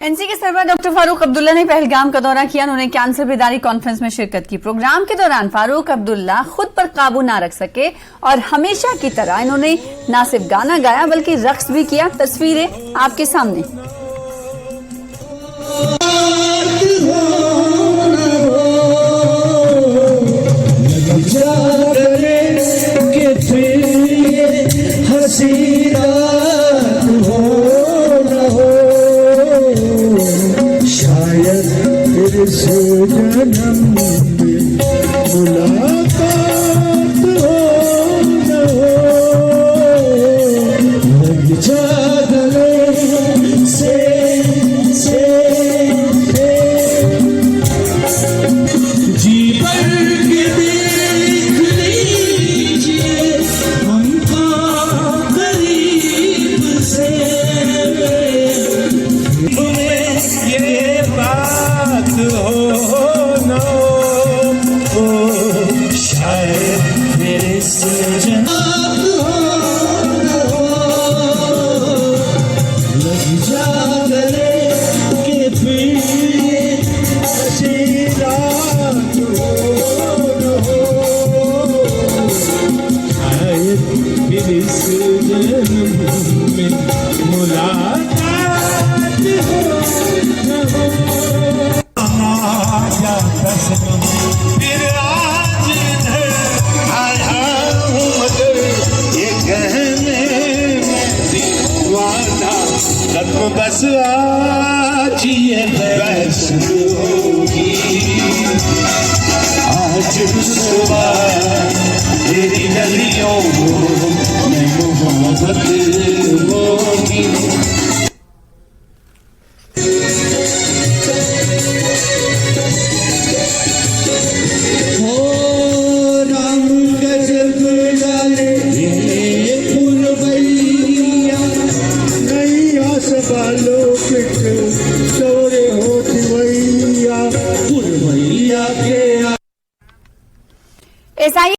NC के सरबराह doctor Farooq Abdullah ने पहलगाम का दौरा किया। उन्होंने कैंसर बेदारी कॉन्फ्रेंस में शिरकत की। प्रोग्राम के दौरान फारूक अब्दुल्ला खुद पर काबू ना रख सके और हमेशा की तरह इन्होंने न सिर्फ गाना गाया बल्कि रक्स भी किया। तस्वीरें आपके सामने। जन्म में मुलाकात हो न हो, लग जा गले से जी भर के देख लीजिए हमको करीब से। ये बात हो न हो, शायद मेरे सजन लग जा गले के फिर ऐसी रात हो न हो, शायद फिर इस जन्म में मुलाकात हो न हो। फिर आज इधर आया हूँ मगर ये कहने में दीवाना खत्म बस आज ये बहस होगी। आज सुबह तेरी गलियों में मोहब्बत